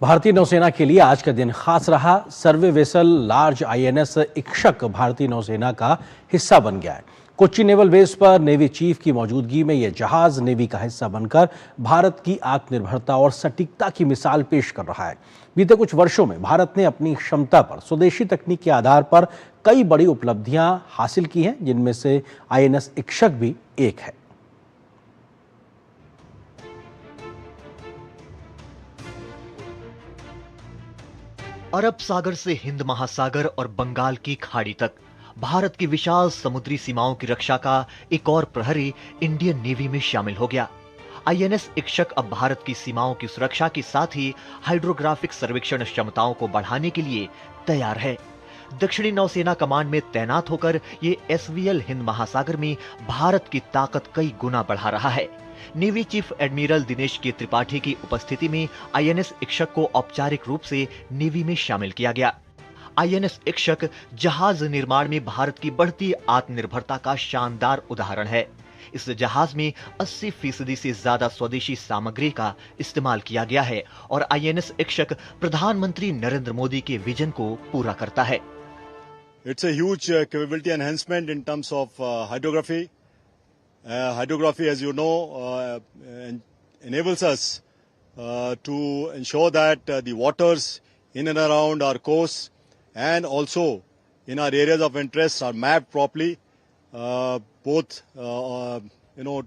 भारतीय नौसेना के लिए आज का दिन खास रहा। सर्वे वेसल लार्ज आईएनएस इक्षक भारतीय नौसेना का हिस्सा बन गया है। कोच्चि नेवल बेस पर नेवी चीफ की मौजूदगी में यह जहाज नेवी का हिस्सा बनकर भारत की आत्मनिर्भरता और सटीकता की मिसाल पेश कर रहा है। बीते कुछ वर्षों में भारत ने अपनी क्षमता पर स्वदेशी तकनीक के आधार पर कई बड़ी उपलब्धियां हासिल की हैं, जिनमें से आईएनएस इक्षक भी एक है। अरब सागर से हिंद महासागर और बंगाल की खाड़ी तक भारत की विशाल समुद्री सीमाओं की रक्षा का एक और प्रहरी इंडियन नेवी में शामिल हो गया। आईएनएस इक्षक अब भारत की सीमाओं की सुरक्षा के साथ ही हाइड्रोग्राफिक सर्वेक्षण क्षमताओं को बढ़ाने के लिए तैयार है। दक्षिणी नौसेना कमांड में तैनात होकर ये एसवीएल हिंद महासागर में भारत की ताकत कई गुना बढ़ा रहा है। नेवी चीफ एडमिरल दिनेश के त्रिपाठी की उपस्थिति में आईएनएस इक्षक को औपचारिक रूप से नेवी में शामिल किया गया। आईएनएस इक्षक जहाज निर्माण में भारत की बढ़ती आत्मनिर्भरता का शानदार उदाहरण है। इस जहाज में 80% से ज्यादा स्वदेशी सामग्री का इस्तेमाल किया गया है और आईएनएस इक्षक प्रधानमंत्री नरेंद्र मोदी के विजन को पूरा करता है। It's a huge capability enhancement in terms of hydrography. Hydrography, as you know, enables us to ensure that the waters in and around our coasts and also in our areas of interest are mapped properly, both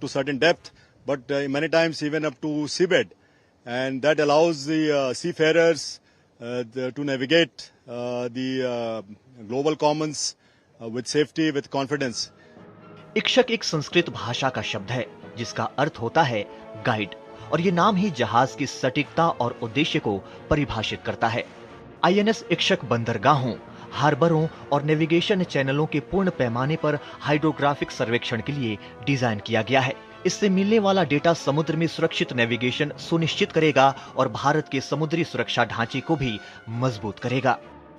to certain depth, but many times even up to seabed, and that allows the seafarers to navigate the global commons with safety, with confidence. Ikshak एक संस्कृत भाषा का शब्द है जिसका अर्थ होता है guide, और ये नाम ही जहाज की सटीकता और उद्देश्य को परिभाषित करता है। आईएनएस इक्षक बंदरगाहों, हार्बरों और नेविगेशन चैनलों के पूर्ण पैमाने पर हाइड्रोग्राफिक सर्वेक्षण के लिए डिजाइन किया गया है। इससे मिलने वाला डेटा समुद्र में सुरक्षित नेविगेशन सुनिश्चित करेगा और भारत के समुद्री सुरक्षा ढांचे को भी मजबूत करेगा।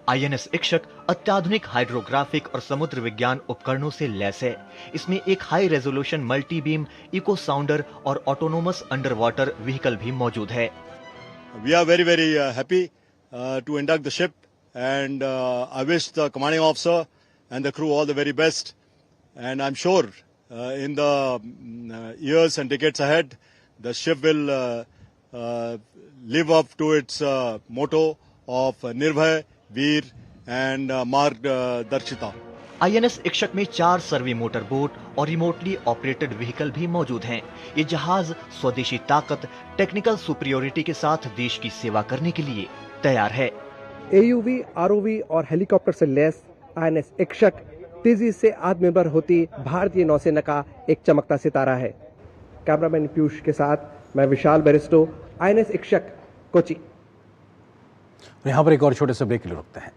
आईएनएस इक्षक अत्याधुनिक हाइड्रोग्राफिक और समुद्र विज्ञान उपकरणों से लैस है। इसमें एक high resolution multi beam, echo sounder और ऑटोनोमस अंडर वाटर व्हीकल भी मौजूद है। We are very happy to induct the ship, and I wish the commanding officer and the crew all the very best. And I'm sure in the years and decades ahead, the ship will live up to its motto of Nirbhay, वीर and मार्गदर्शिता। INS Ikshak में 4 survey motor boat और remotely operated vehicle भी मौजूद हैं। ये जहाज स्वदेशी ताकत, टेक्निकल सुपीरियोरिटी के साथ देश की सेवा करने के लिए तैयार है। एयूवी, आरओवी और हेलीकॉप्टर से लैस आईएनएस इक्षक तेजी से आत्मनिर्भर होती भारतीय नौसेना का एक चमकता सितारा है। कैमरामैन पीयूष के साथ मैं विशाल बेरिस्टो, आईएनएस इक्षक, कोच्चि। यहाँ पर एक और छोटे से ब्रेक के लिए रुकते हैं।